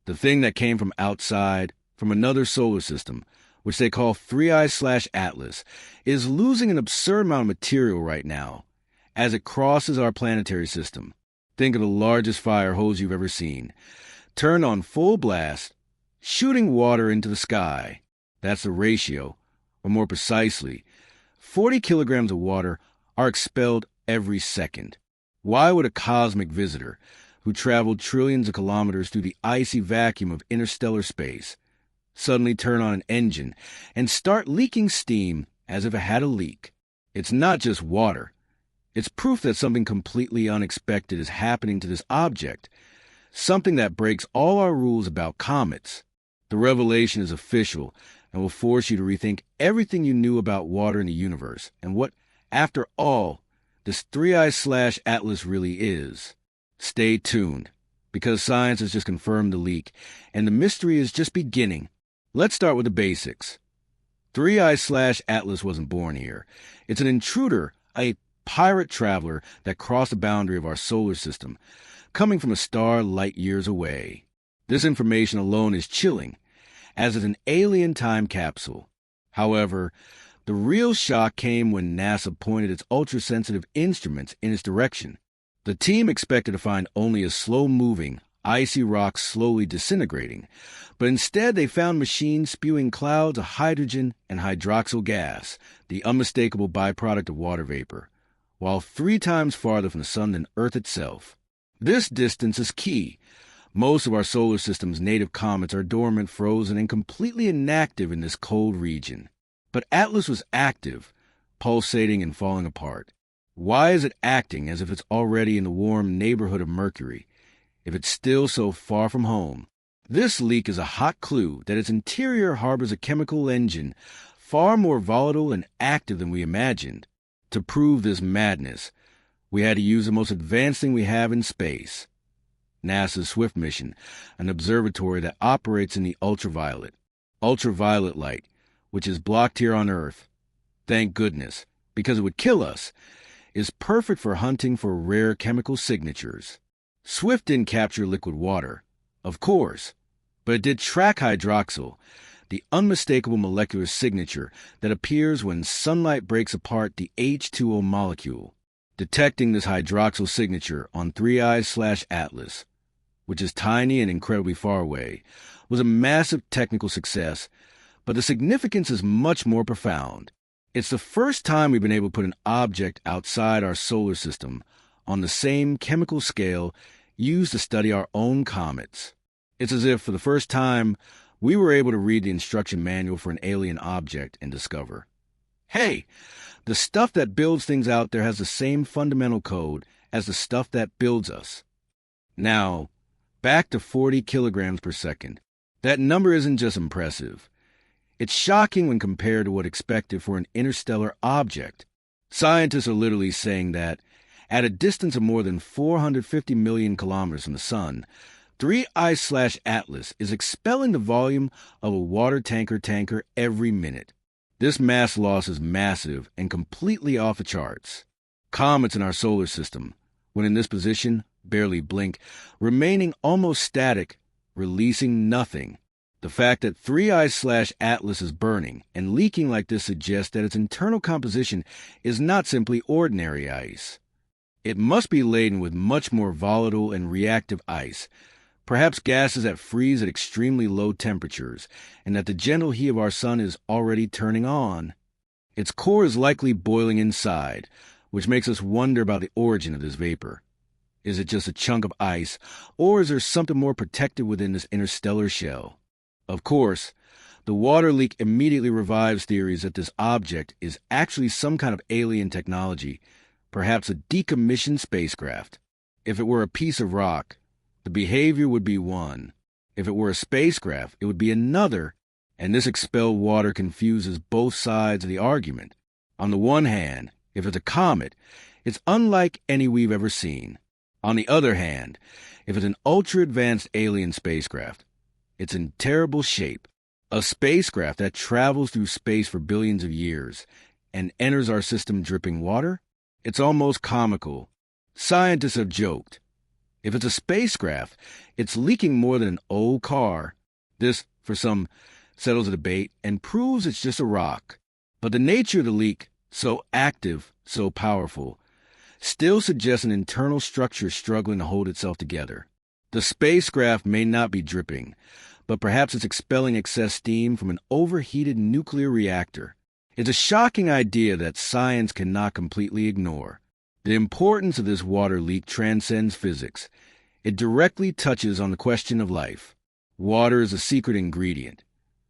The thing that came from outside, from another solar system, which they call 3I/Atlas, is losing an absurd amount of material right now as it crosses our planetary system. Think of the largest fire hose you've ever seen, turned on full blast, shooting water into the sky. That's the ratio, or more precisely, 40 kilograms of water are expelled every second. Why would a cosmic visitor, who traveled trillions of kilometers through the icy vacuum of interstellar space, suddenly turn on an engine and start leaking steam as if it had a leak? It's not just water. It's proof that something completely unexpected is happening to this object, something that breaks all our rules about comets. The revelation is official and will force you to rethink everything you knew about water in the universe and what, after all, this 3I/Atlas really is. Stay tuned, because science has just confirmed the leak, and the mystery is just beginning. Let's start with the basics. 3I/Atlas wasn't born here. It's an intruder, a pirate traveler that crossed the boundary of our solar system, coming from a star light years away. This information alone is chilling, as is an alien time capsule. However, the real shock came when NASA pointed its ultra-sensitive instruments in its direction. The team expected to find only a slow-moving, icy rock slowly disintegrating, but instead they found machines spewing clouds of hydrogen and hydroxyl gas, the unmistakable byproduct of water vapor, while 3 times farther from the sun than Earth itself. This distance is key. Most of our solar system's native comets are dormant, frozen, and completely inactive in this cold region. But Atlas was active, pulsating and falling apart. Why is it acting as if it's already in the warm neighborhood of Mercury, if it's still so far from home? This leak is a hot clue that its interior harbors a chemical engine far more volatile and active than we imagined. To prove this madness, we had to use the most advanced thing we have in space, NASA's SWIFT mission, an observatory that operates in the ultraviolet light, which is blocked here on Earth. Thank goodness, because it would kill us, is perfect for hunting for rare chemical signatures. SWIFT didn't capture liquid water, of course, but it did track hydroxyl, the unmistakable molecular signature that appears when sunlight breaks apart the H2O molecule. Detecting this hydroxyl signature on 3I/Atlas, which is tiny and incredibly far away, was a massive technical success, but the significance is much more profound. It's the first time we've been able to put an object outside our solar system on the same chemical scale used to study our own comets. It's as if, for the first time, we were able to read the instruction manual for an alien object and discover, hey, the stuff that builds things out there has the same fundamental code as the stuff that builds us. Now, back to 40 kilograms per second. That number isn't just impressive. It's shocking when compared to what expected for an interstellar object. Scientists are literally saying that, at a distance of more than 450 million kilometers from the sun, 3I/Atlas is expelling the volume of a water tanker every minute. This mass loss is massive and completely off the charts. Comets in our solar system, when in this position, barely blink, remaining almost static, releasing nothing. The fact that 3I/Atlas is burning and leaking like this suggests that its internal composition is not simply ordinary ice. It must be laden with much more volatile and reactive ice, perhaps gases that freeze at extremely low temperatures, and that the gentle heat of our sun is already turning on. Its core is likely boiling inside, which makes us wonder about the origin of this vapor. Is it just a chunk of ice, or is there something more protected within this interstellar shell? Of course, the water leak immediately revives theories that this object is actually some kind of alien technology, perhaps a decommissioned spacecraft. If it were a piece of rock, the behavior would be one. If it were a spacecraft, it would be another, and this expelled water confuses both sides of the argument. On the one hand, if it's a comet, it's unlike any we've ever seen. On the other hand, if it's an ultra-advanced alien spacecraft, it's in terrible shape. A spacecraft that travels through space for billions of years and enters our system dripping water? It's almost comical. Scientists have joked, If it's a spacecraft, it's leaking more than an old car. This, for some, settles a debate and proves it's just a rock. But the nature of the leak, so active, so powerful, still suggests an internal structure struggling to hold itself together. The spacecraft may not be dripping, but perhaps it's expelling excess steam from an overheated nuclear reactor. It's a shocking idea that science cannot completely ignore. The importance of this water leak transcends physics. It directly touches on the question of life. Water is a secret ingredient,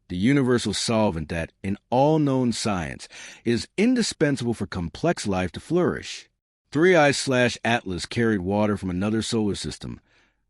the universal solvent that, in all known science, is indispensable for complex life to flourish. 3I/Atlas carried water from another solar system,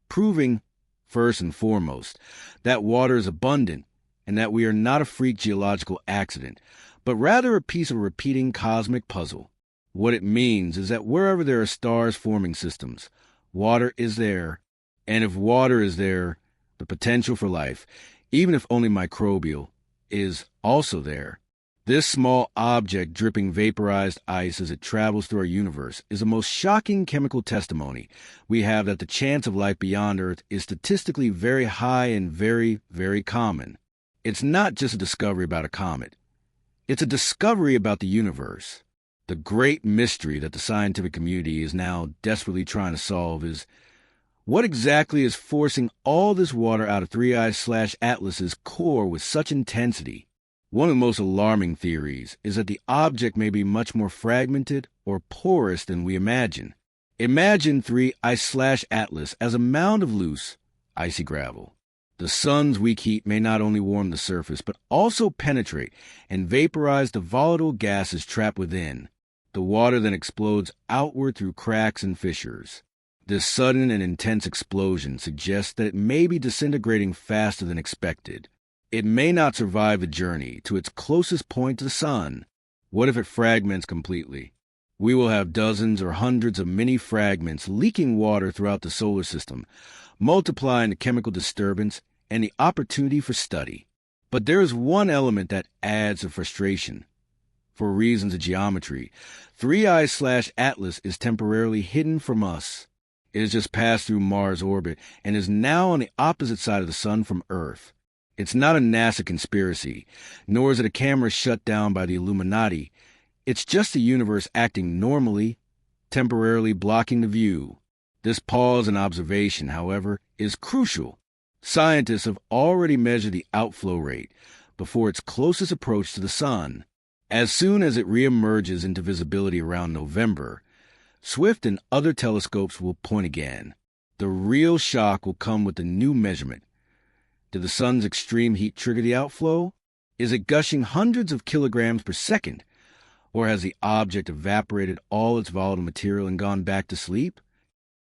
proving, first and foremost, that water is abundant and that we are not a freak geological accident, but rather a piece of a repeating cosmic puzzle. What it means is that wherever there are stars forming systems, water is there, and if water is there, the potential for life, even if only microbial, is also there. This small object dripping vaporized ice as it travels through our universe is the most shocking chemical testimony we have that the chance of life beyond Earth is statistically very high and very, very common. It's not just a discovery about a comet. It's a discovery about the universe. The great mystery that the scientific community is now desperately trying to solve is what exactly is forcing all this water out of 3I/Atlas's core with such intensity. One of the most alarming theories is that the object may be much more fragmented or porous than we imagine. Imagine 3I/Atlas as a mound of loose, icy gravel. The sun's weak heat may not only warm the surface, but also penetrate and vaporize the volatile gases trapped within. The water then explodes outward through cracks and fissures. This sudden and intense explosion suggests that it may be disintegrating faster than expected. It may not survive the journey to its closest point to the sun. What if it fragments completely? We will have dozens or hundreds of mini fragments leaking water throughout the solar system, multiplying the chemical disturbance and the opportunity for study. But there is one element that adds to frustration. For reasons of geometry, 3I/Atlas is temporarily hidden from us. It has just passed through Mars' orbit and is now on the opposite side of the sun from Earth. It's not a NASA conspiracy, nor is it a camera shut down by the Illuminati. It's just the universe acting normally, temporarily blocking the view. This pause in observation, however, is crucial. Scientists have already measured the outflow rate before its closest approach to the sun. As soon as it reemerges into visibility around November, Swift and other telescopes will point again. The real shock will come with the new measurement. Did the sun's extreme heat trigger the outflow? Is it gushing hundreds of kilograms per second? Or has the object evaporated all its volatile material and gone back to sleep?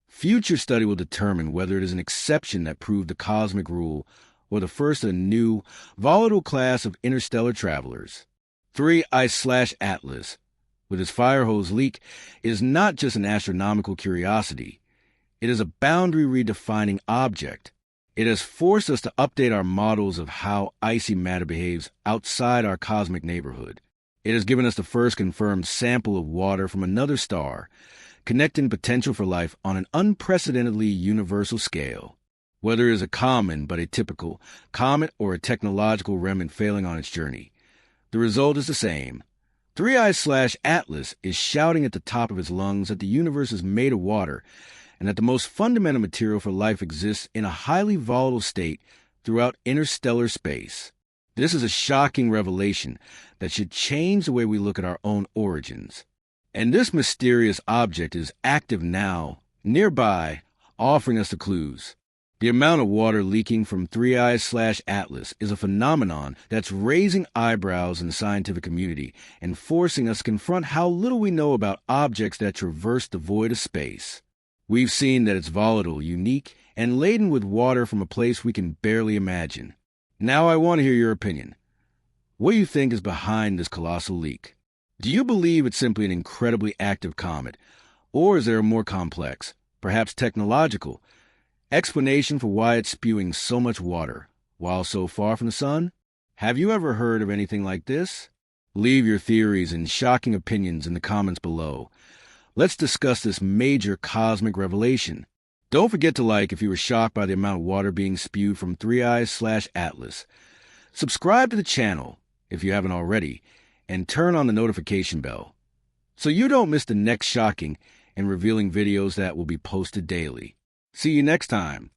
Future study will determine whether it is an exception that proved the cosmic rule or the first of a new, volatile class of interstellar travelers. 3I/Atlas, with its fire hose leak, is not just an astronomical curiosity. It is a boundary-redefining object. It has forced us to update our models of how icy matter behaves outside our cosmic neighborhood. It has given us the first confirmed sample of water from another star, connecting potential for life on an unprecedentedly universal scale. Whether it is a common but atypical comet or a technological remnant failing on its journey, the result is the same. 3I/Atlas is shouting at the top of its lungs that the universe is made of water and that the most fundamental material for life exists in a highly volatile state throughout interstellar space. This is a shocking revelation that should change the way we look at our own origins. And this mysterious object is active now, nearby, offering us the clues. The amount of water leaking from 3I/Atlas is a phenomenon that's raising eyebrows in the scientific community and forcing us to confront how little we know about objects that traverse the void of space. We've seen that it's volatile, unique, and laden with water from a place we can barely imagine. Now I want to hear your opinion. What do you think is behind this colossal leak? Do you believe it's simply an incredibly active comet, or is there a more complex, perhaps technological, explanation for why it's spewing so much water while so far from the sun? Have you ever heard of anything like this? Leave your theories and shocking opinions in the comments below. Let's discuss this major cosmic revelation. Don't forget to like if you were shocked by the amount of water being spewed from 3i/Atlas. Subscribe to the channel if you haven't already, and turn on the notification bell so you don't miss the next shocking and revealing videos that will be posted daily. See you next time.